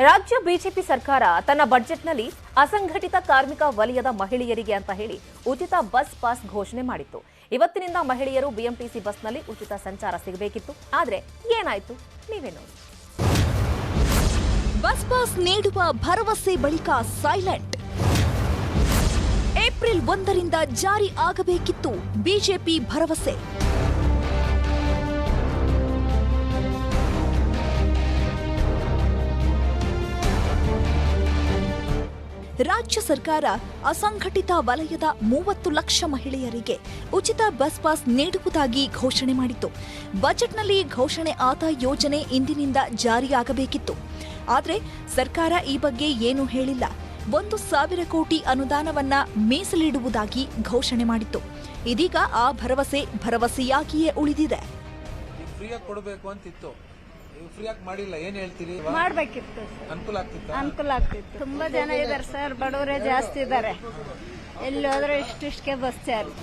ರಾಜ್ಯ ಬಿಜೆಪಿ ಸರ್ಕಾರ ತನ್ನ ಬಜೆಟ್ನಲ್ಲಿ ಅಸಂಘಟಿತ ಕಾರ್ಮಿಕ ವಲಯದ ಮಹಿಳೆಯರಿಗೆ ಅಂತ ಹೇಳಿ ಉಚಿತ ಬಸ್ ಪಾಸ್ ಘೋಷಣೆ ಮಾಡಿತ್ತು. ಇವತ್ತಿನಿಂದ ಮಹಿಳೆಯರು ಬಿಎಂಟಿಸಿ ಬಸ್ನಲ್ಲಿ ಉಚಿತ ಸಂಚಾರ ಸಿಗಬೇಕಿತ್ತು. ಆದರೆ ಏನಾಯ್ತು ನೀವೇ ನೋಡಿ. ಬಸ್ ಪಾಸ್ ನೀಡುವ ಭರವಸೆ ಬಳಿಕ ಸೈಲೆಂಟ್. ಏಪ್ರಿಲ್ 1ರಿಂದ ಜಾರಿ ಆಗಬೇಕಿತ್ತು ಬಿಜೆಪಿ ಭರವಸೆ. ರಾಜ್ಯ ಸರ್ಕಾರ ಅಸಂಘಟಿತ ವಲಯದ 30 ಲಕ್ಷ ಮಹಿಳೆಯರಿಗೆ ಉಚಿತ ಬಸ್ ಪಾಸ್ ನೀಡುವುದಾಗಿ ಘೋಷಣೆ ಮಾಡಿತ್ತು. ಬಜೆಟ್ನಲ್ಲಿ ಘೋಷಣೆ ಆದ ಯೋಜನೆ ಇಂದಿನಿಂದ ಜಾರಿಯಾಗಬೇಕಿತ್ತು. ಆದರೆ ಸರ್ಕಾರ ಈ ಬಗ್ಗೆ ಏನೂ ಹೇಳಿಲ್ಲ. 1,000 ಕೋಟಿ ಅನುದಾನವನ್ನ ಮೀಸಲಿಡುವುದಾಗಿ ಘೋಷಣೆ ಮಾಡಿತ್ತು. ಇದೀಗ ಆ ಭರವಸೆಯಾಗಿಯೇ ಉಳಿದಿದೆ. ಫ್ರೀಯಾಗಿ ಮಾಡಿಲ್ಲ, ಏನ್ ಹೇಳ್ತೀರಿ? ಮಾಡಬೇಕಿತ್ತು, ಅನುಕೂಲ ಆಗ್ತಿತ್ತು. ತುಂಬಾ ಜನ ಇದ್ದಾರೆ ಸರ್, ಬಡವರೇ ಜಾಸ್ತಿ ಇದ್ದಾರೆ. ಎಲ್ಲಿ ಹೋದ್ರೆ ಇಷ್ಟಿಷ್ಟಕ್ಕೆ ಬಸ್ ಚಾರ್ಜ್.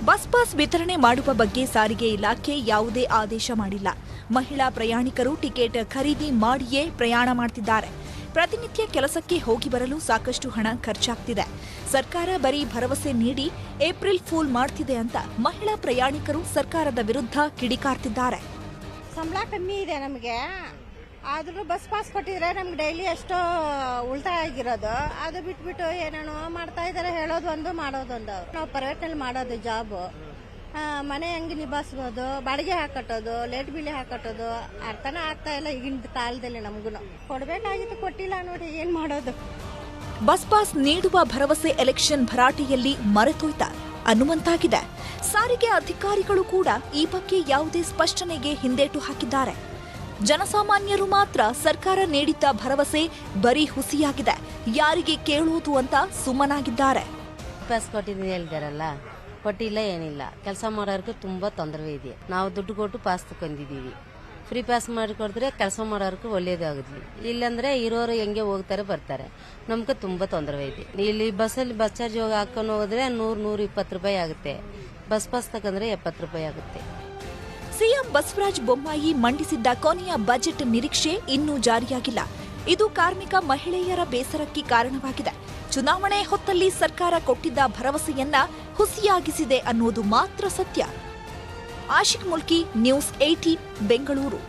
ಬಸ್ ಪಾಸ್ ವಿತರಣೆ ಮಾಡುವ ಬಗ್ಗೆ ಸಾರಿಗೆ ಇಲಾಖೆ ಯಾವುದೇ ಆದೇಶ ಮಾಡಿಲ್ಲ. ಮಹಿಳಾ ಪ್ರಯಾಣಿಕರು ಟಿಕೆಟ್ ಖರೀದಿ ಮಾಡಿಯೇ ಪ್ರಯಾಣ ಮಾಡ್ತಿದ್ದಾರೆ. ಪ್ರತಿನಿತ್ಯ ಕೆಲಸಕ್ಕೆ ಹೋಗಿ ಬರಲು ಸಾಕಷ್ಟು ಹಣ ಖರ್ಚಾಗ್ತಿದೆ. ಸರ್ಕಾರ ಬರೀ ಭರವಸೆ ನೀಡಿ ಏಪ್ರಿಲ್ ಫೂಲ್ ಮಾಡ್ತಿದೆ ಅಂತ ಮಹಿಳಾ ಪ್ರಯಾಣಿಕರು ಸರ್ಕಾರದ ವಿರುದ್ಧ ಕಿಡಿಕಾರ್ತಿದ್ದಾರೆ. ಸಂಬಳ ಕಮ್ಮಿ ಇದೆ ನಮಗೆ, ಆದ್ರೂ ಬಸ್ ಪಾಸ್ ಕೊಟ್ಟಿದ್ರೆ ನಮ್ಗೆ ಡೈಲಿ ಎಷ್ಟೋ ಉಳಿತಾಯ ಆಗಿರೋದು. ಅದು ಬಿಟ್ಬಿಟ್ಟು ಏನೇನೋ ಮಾಡ್ತಾ ಇದಾರೆ, ಹೇಳೋದು ಒಂದು ಮಾಡೋದೊಂದು. ನಾವು ಪ್ರೈವೇಟ್ನಲ್ಲಿ ಮಾಡೋದು ಜಾಬ್, ಮನೆ ಹೆಂಗೆ ನಿಭಾಯಿಸ್ಬೋದು, ಬಾಡಿಗೆ ಹಾಕಟ್ಟೋದು, ಲೇಟ್ ಬಿಲ್ ಹಾಕಟ್ಟೋದು ಅರ್ಥನೇ ಆಗ್ತಾ ಇಲ್ಲ ಈಗಿನ ಕಾಲದಲ್ಲಿ. ನಮಗೂ ಕೊಡ್ಬೇಕಾಗಿತ್ತು, ಕೊಟ್ಟಿಲ್ಲ ನೋಡಿ, ಏನ್ ಮಾಡೋದು. ಬಸ್ ಪಾಸ್ ನೀಡುವ ಭರವಸೆ ಎಲೆಕ್ಷನ್ ಭರಾಟೆಯಲ್ಲಿ ಮರೆತೋಯ್ತ ಅನ್ನುವಂತಾಗಿದೆ. ಸಾರಿಗೆ ಅಧಿಕಾರಿಗಳು ಕೂಡ ಈ ಬಗ್ಗೆ ಯಾವುದೇ ಸ್ಪಷ್ಟನೆಗೆ ಹಿಂದೇಟು ಹಾಕಿದ್ದಾರೆ. ಜನಸಾಮಾನ್ಯರು ಮಾತ್ರ ಸರ್ಕಾರ ನೀಡಿದ್ದ ಭರವಸೆ ಬರೀ ಹುಸಿಯಾಗಿದೆ, ಯಾರಿಗೆ ಕೇಳುವುದು ಅಂತ ಸುಮ್ಮನಾಗಿದ್ದಾರೆ. ಪಾಸ್ ಕೊಟ್ಟಿದ್ದೀನಿ ಹೇಳಿದಾರಲ್ಲ, ಕೊಟ್ಟಿಲ್ಲ, ಏನಿಲ್ಲ. ಕೆಲಸ ಮಾಡೋರ್ಗೂ ತುಂಬಾ ತೊಂದರೆ ಇದೆ. ನಾವು ದುಡ್ಡು ಕೊಟ್ಟು ಪಾಸ್ ತಗೊಂಡಿದ್ದೀವಿ. ಫ್ರೀ ಪಾಸ್ ಮಾಡಿಕೊಡಿದ್ರೆ ಕೆಲಸ ಮಾಡೋರ್ಗೂ ಒಳ್ಳೇದಾಗುತ್ತೆ. ಇಲ್ಲಾಂದ್ರೆ ಇರೋರು ಹೆಂಗೆ ಹೋಗ್ತಾರೆ ಬರ್ತಾರೆ, ನಮ್ಗೆ ತುಂಬಾ ತೊಂದರೆ ಇದೆ. ಇಲ್ಲಿ ಬಸ್ಸಲ್ಲಿ ಬಸ್ ಚಾರ್ಜ್ ಹಾಕೊಂಡು ಹೋದ್ರೆ 100-120 ರೂಪಾಯಿ ಆಗುತ್ತೆ. ಬಸ್ ಪಾಸ್ ತಗೊಂಡ್ರೆ 70 ರೂಪಾಯಿ ಆಗುತ್ತೆ. ಸಿಎಂ ಬಸವರಾಜ ಬೊಮ್ಮಾಯಿ ಮಂಡಿಸಿದ್ದ ಕೊನೆಯ ಬಜೆಟ್ ನಿರೀಕ್ಷೆ ಇನ್ನೂ ಜಾರಿಯಾಗಿಲ್ಲ. ಇದು ಕಾರ್ಮಿಕ ಮಹಿಳೆಯರ ಬೇಸರಕ್ಕೆ ಕಾರಣವಾಗಿದೆ. ಚುನಾವಣೆ ಹೊತ್ತಲ್ಲಿ ಸರ್ಕಾರ ಕೊಟ್ಟಿದ್ದ ಭರವಸೆಯನ್ನ ಹುಸಿಯಾಗಿಸಿದೆ ಅನ್ನೋದು ಮಾತ್ರ ಸತ್ಯ. ಆಶಿಕ್ ಮುಲ್ಕಿ, ನ್ಯೂಸ್ 18, ಬೆಂಗಳೂರು.